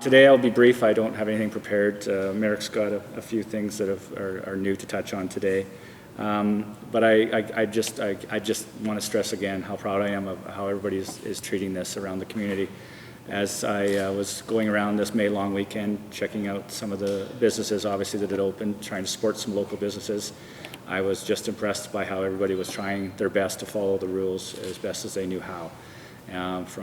Today I'll be brief. I don't have anything prepared. Merrick's got a few things that are new to touch on today. But I just want to stress again how proud I am of how everybody is treating this around the community. As I was going around this May long weekend, checking out some of the businesses obviously that had opened, trying to support some local businesses, I was just impressed by how everybody was trying their best to follow the rules as best as they knew how. Checked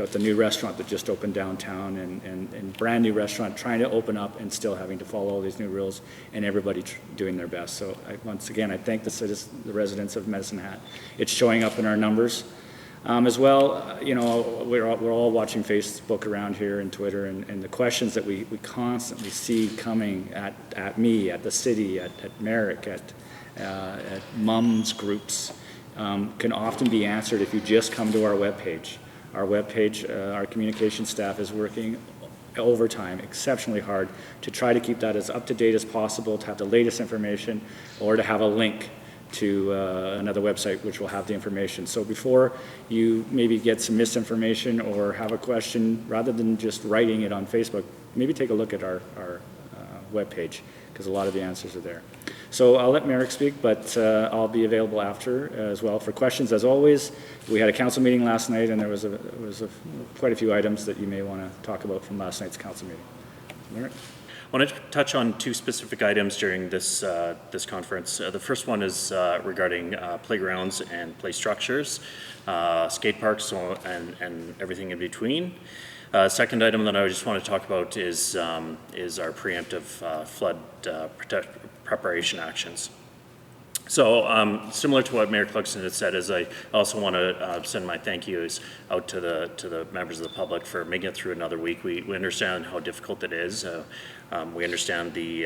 out the new restaurant that just opened downtown and brand new restaurant trying to open up and still having to follow all these new rules, and everybody doing their best. So once again, I thank the residents of Medicine Hat. It's showing up in our numbers. As well, we're all watching Facebook around here and Twitter, and the questions that we constantly see coming at me, at the city, at Merrick, at mums groups, can often be answered if you just come to our webpage. Our webpage, our communication staff is working overtime, exceptionally hard to try to keep that as up to date as possible, to have the latest information, or to have a link to another website which will have the information. So before you maybe get some misinformation or have a question, rather than just writing it on Facebook, maybe take a look at our webpage, because a lot of the answers are there. So I'll let Merrick speak, but I'll be available after as well for questions. As always, we had a council meeting last night, and there was quite a few items that you may want to talk about from last night's council meeting. Merrick? I want to touch on two specific items during this conference. The first one is regarding playgrounds and play structures, skate parks, and everything in between. Second item that I just want to talk about is our preemptive flood preparation actions. So similar to what Mayor Clugston had said, is I also want to send my thank yous out to the members of the public for making it through another week. We understand how difficult it is. We understand the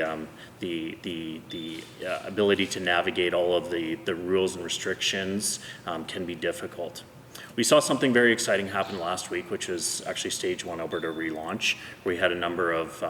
ability to navigate all of the rules and restrictions can be difficult. We saw something very exciting happen last week, which was actually Stage 1 Alberta relaunch. We had a number of,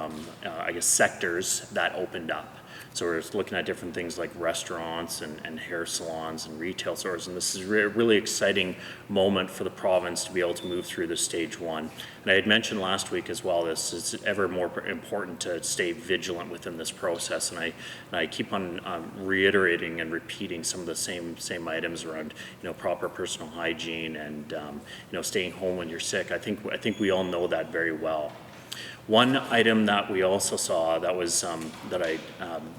sectors that opened up. So we're looking at different things like restaurants and hair salons and retail stores, and this is a really exciting moment for the province to be able to move through the Stage 1. And I had mentioned last week as well, this is ever more important to stay vigilant within this process, and I keep on reiterating and repeating some of the same items around proper personal hygiene and staying home when you're sick. I think we all know that very well. One item that we also saw that was that I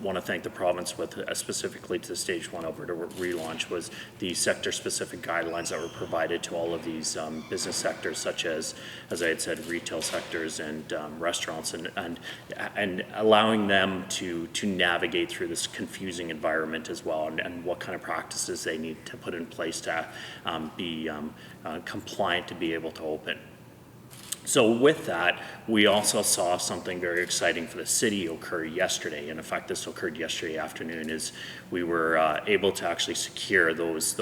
want to thank the province with specifically to the Stage 1 Alberta relaunch was the sector-specific guidelines that were provided to all of these business sectors, such as I had said, retail sectors and restaurants, and allowing them to navigate through this confusing environment as well, and what kind of practices they need to put in place to be compliant to be able to open. So with that, we also saw something very exciting for the city occur yesterday, and in fact this occurred yesterday afternoon, is we were able to actually secure those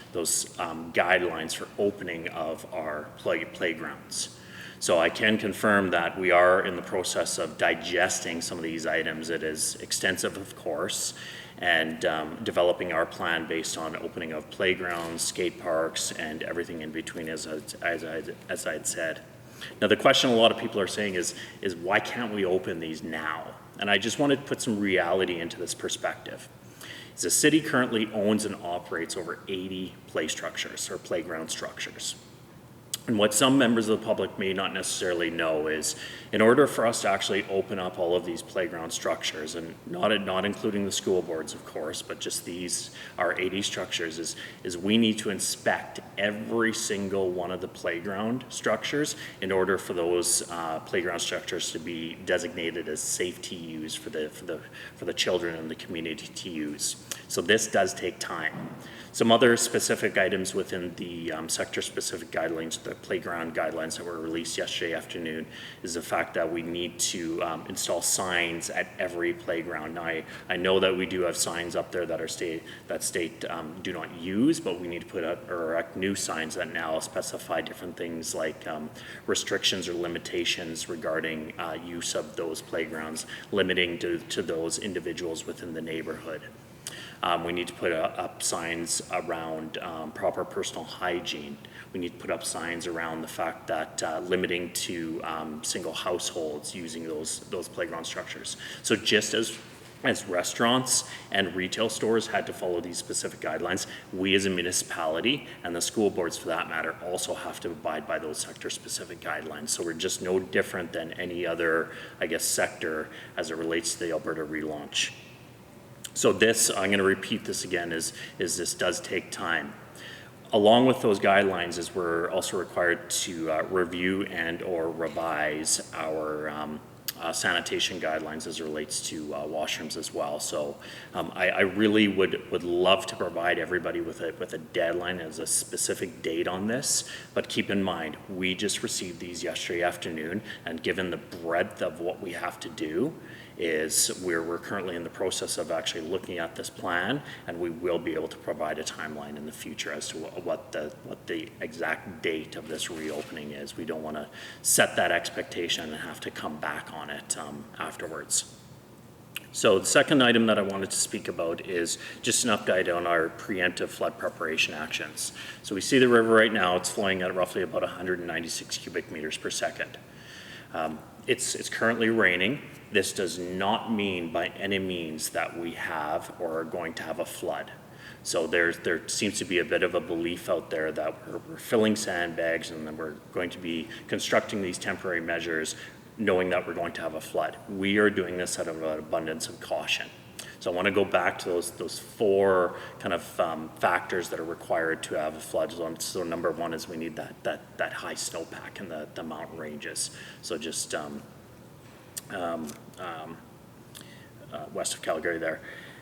guidelines for opening of our playgrounds. So I can confirm that we are in the process of digesting some of these items. It is extensive, of course, and developing our plan based on opening of playgrounds, skate parks, and everything in between, as I had said. Now, the question a lot of people are saying is why can't we open these now? And I just wanted to put some reality into this perspective. The city currently owns and operates over 80 play structures or playground structures. And what some members of the public may not necessarily know is, in order for us to actually open up all of these playground structures, and not including the school boards, of course, but just these, our 80 structures, is we need to inspect every single one of the playground structures in order for those playground structures to be designated as safe to use for the children in the community to use. So this does take time. Some other specific items within the sector-specific guidelines, the playground guidelines that were released yesterday afternoon, is the fact that we need to install signs at every playground. Now, I know that we do have signs up there that state do not use, but we need to put out or erect new signs that now specify different things like restrictions or limitations regarding use of those playgrounds, limiting to those individuals within the neighborhood. We need to put up signs around proper personal hygiene. We need to put up signs around the fact that limiting to single households using those playground structures. So just as restaurants and retail stores had to follow these specific guidelines, we as a municipality, and the school boards for that matter, also have to abide by those sector-specific guidelines. So we're just no different than any other, I guess, sector as it relates to the Alberta relaunch. So this, I'm going to repeat this again, is this does take time. Along with those guidelines is we're also required to review and or revise our sanitation guidelines as it relates to washrooms as well. So I really would love to provide everybody with a deadline as a specific date on this, but keep in mind, we just received these yesterday afternoon, and given the breadth of what we have to do, is we're currently in the process of actually looking at this plan, and we will be able to provide a timeline in the future as to what the exact date of this reopening is. We don't want to set that expectation and have to come back on it afterwards. So the second item that I wanted to speak about is just an update on our preemptive flood preparation actions. So we see the river right now, it's flowing at roughly about 196 cubic meters per second. It's currently raining. This does not mean by any means that we have or are going to have a flood. So there seems to be a bit of a belief out there that we're filling sandbags and then we're going to be constructing these temporary measures knowing that we're going to have a flood. We are doing this out of an abundance of caution. So I want to go back to those four kind of factors that are required to have a flood zone. So number one is we need that high snowpack in the mountain ranges. So just west of Calgary there.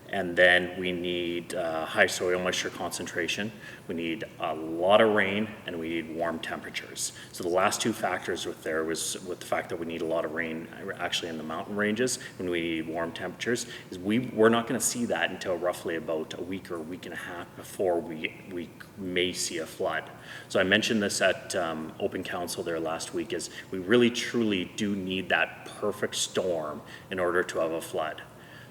And then we need high soil moisture concentration. We need a lot of rain, and we need warm temperatures. So the last two factors with the fact that we need a lot of rain actually in the mountain ranges, when we need warm temperatures, is we're not going to see that until roughly about a week or a week and a half before we may see a flood. So I mentioned this at Open Council there last week, is we really truly do need that perfect storm in order to have a flood.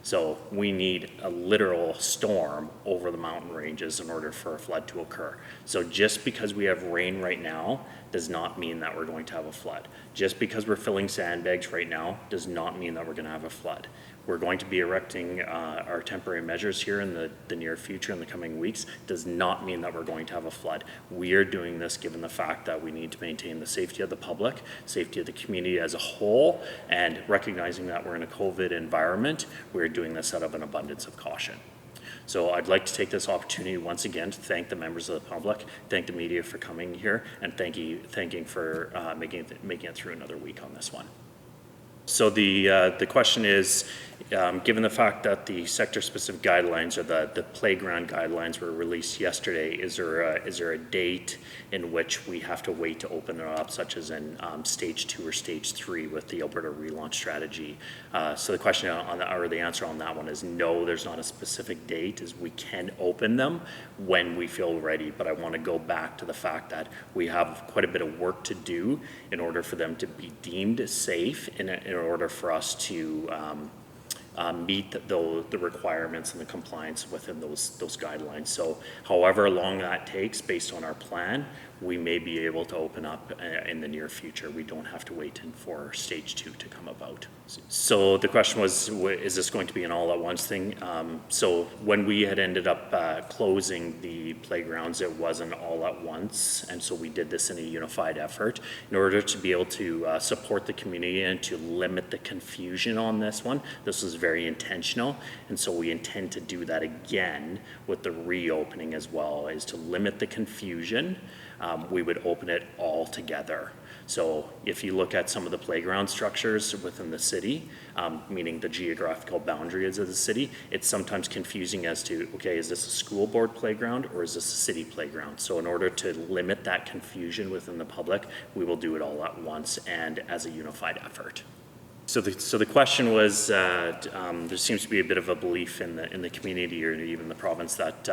So we need a literal storm over the mountain ranges in order for a flood to occur. So just because we have rain right now does not mean that we're going to have a flood. Just because we're filling sandbags right now does not mean that we're going to have a flood. We're going to be erecting our temporary measures here in the near future in the coming weeks. Does not mean that we're going to have a flood. We are doing this given the fact that we need to maintain the safety of the public, safety of the community as a whole, and recognizing that we're in a COVID environment, we're doing this out of an abundance of caution. So I'd like to take this opportunity once again to thank the members of the public, thank the media for coming here, and thanking for making it through another week on this one. So the question is, given the fact that the sector-specific guidelines or the playground guidelines were released yesterday, is there a date in which we have to wait to open it up, such as in stage 2 or stage 3 with the Alberta relaunch strategy? So the question or the answer on that one is no, there's not a specific date, is we can open them when we feel ready, but I want to go back to the fact that we have quite a bit of work to do in order for them to be deemed safe, in order for us to meet the requirements and the compliance within those guidelines. So however long that takes based on our plan, we may be able to open up in the near future. We don't have to wait for stage 2 to come about. So the question was, is this going to be an all at once thing? So when we had ended up closing the playgrounds, it wasn't all at once. And so we did this in a unified effort in order to be able to support the community and to limit the confusion on this one. This was very intentional. And so we intend to do that again with the reopening as well, is to limit the confusion. We would open it all together. So if you look at some of the playground structures within the city, meaning the geographical boundaries of the city, it's sometimes confusing as to, okay, is this a school board playground or is this a city playground? So in order to limit that confusion within the public, we will do it all at once and as a unified effort. So the question was, there seems to be a bit of a belief in the community or even the province that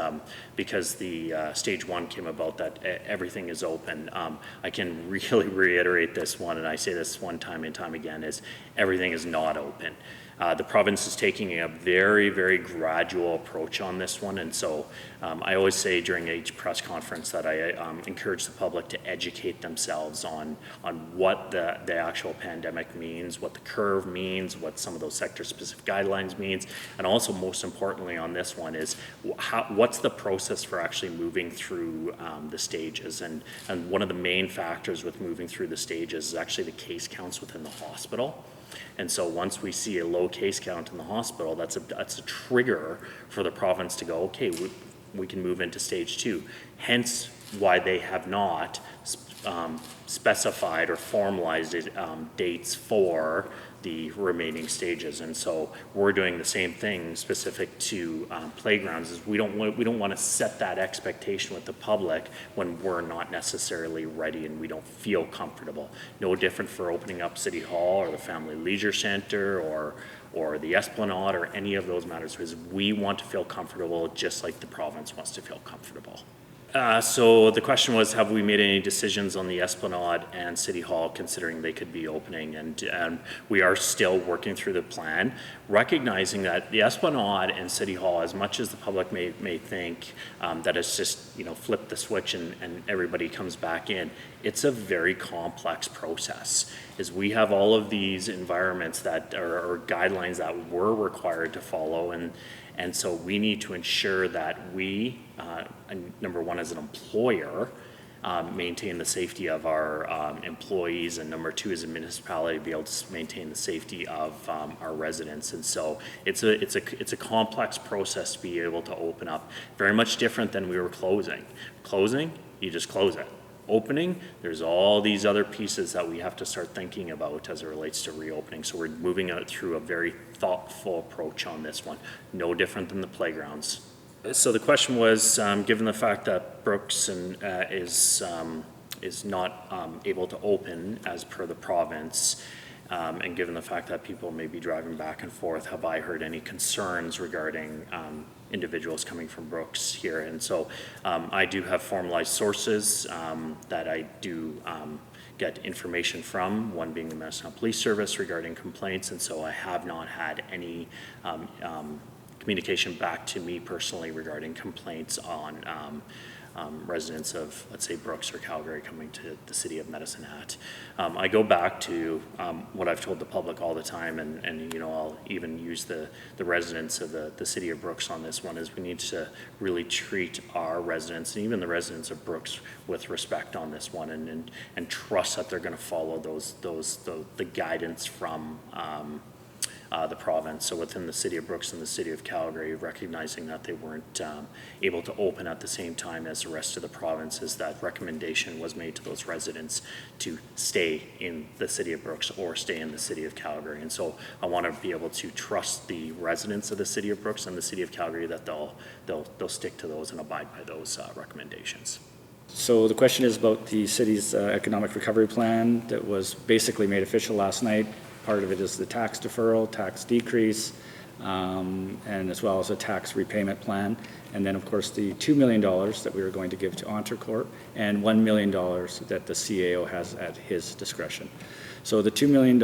because the stage 1 came about that everything is open. I can really reiterate this one, and I say this one time and time again, is everything is not open. The province is taking a very, very gradual approach on this one, and so I always say during each press conference that I encourage the public to educate themselves on what the actual pandemic means, what the curve means, what some of those sector-specific guidelines means, and also most importantly on this one is what's the process for actually moving through the stages. And one of the main factors with moving through the stages is actually the case counts within the hospital. And so once we see a low case count in the hospital, that's a trigger for the province to go, okay, we can move into stage 2. Hence why they have not specified or formalized dates for the remaining stages. And so we're doing the same thing specific to playgrounds. Is we don't want to set that expectation with the public when we're not necessarily ready and we don't feel comfortable. No different for opening up City Hall or the Family Leisure Center or the Esplanade or any of those matters, because we want to feel comfortable just like the province wants to feel comfortable. So the question was, have we made any decisions on the Esplanade and City Hall considering they could be opening? And we are still working through the plan, recognizing that the Esplanade and City Hall, as much as the public may think that it's just, flip the switch and everybody comes back in, it's a very complex process. Is we have all of these environments that or guidelines that we're required to follow, and so we need to ensure that we, number one, as an employer, maintain the safety of our employees, and number two, as a municipality, be able to maintain the safety of our residents. And so it's a complex process to be able to open up. Very much different than we were closing. Closing, you just close it. Opening, there's all these other pieces that we have to start thinking about as it relates to reopening. So we're moving out through a very thoughtful approach on this one. No different than the playgrounds. So the question was, given the fact that Brooks is not able to open as per the province, and given the fact that people may be driving back and forth, have I heard any concerns regarding individuals coming from Brooks here? And so I do have formalized sources that I do get information from, one being the Medicine Police Service regarding complaints, and so I have not had any communication back to me personally regarding complaints on residents of, let's say, Brooks or Calgary coming to the city of Medicine Hat. I go back to what I've told the public all the time, and I'll even use the residents of the city of Brooks on this one, is we need to really treat our residents and even the residents of Brooks with respect on this one, and trust that they're going to follow the guidance from the province. So within the city of Brooks and the city of Calgary, recognizing that they weren't able to open at the same time as the rest of the provinces, that recommendation was made to those residents to stay in the city of Brooks or stay in the city of Calgary. And so I want to be able to trust the residents of the city of Brooks and the city of Calgary that they'll stick to those and abide by those recommendations. So the question is about the city's economic recovery plan that was basically made official last night. Part of it is the tax deferral, tax decrease, and as well as a tax repayment plan. And then, of course, the $2 million that we were going to give to Entrecorp and $1 million that the CAO has at his discretion. So the $2 million,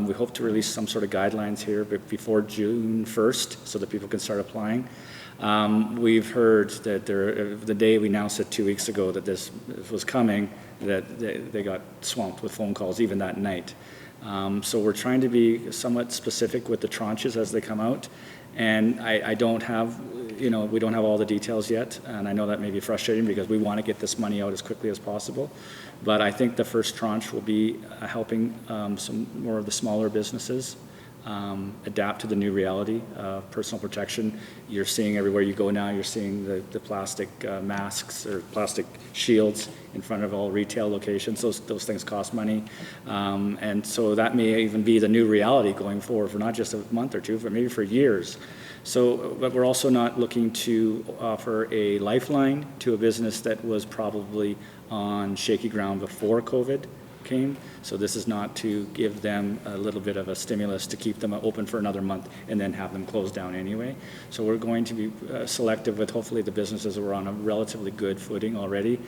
we hope to release some sort of guidelines here before June 1st so that people can start applying. We've heard that the day we announced it 2 weeks ago that this was coming, that they got swamped with phone calls even that night. So we're trying to be somewhat specific with the tranches as they come out, and I don't have, we don't have all the details yet, and I know that may be frustrating because we want to get this money out as quickly as possible, but I think the first tranche will be helping some more of the smaller businesses adapt to the new reality of personal protection. You're seeing everywhere you go now, you're seeing the plastic masks or plastic shields in front of all retail locations. Those things cost money. And so that may even be the new reality going forward for not just a month or two, but maybe for years. So, but we're also not looking to offer a lifeline to a business that was probably on shaky ground before COVID. came. So this is not to give them a little bit of a stimulus to keep them open for another month and then have them close down anyway. So we're going to be selective with hopefully the businesses that were on a relatively good footing already.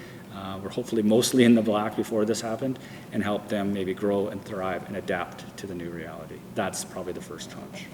We're hopefully mostly in the black before this happened, and help them maybe grow and thrive and adapt to the new reality. That's probably the first tranche.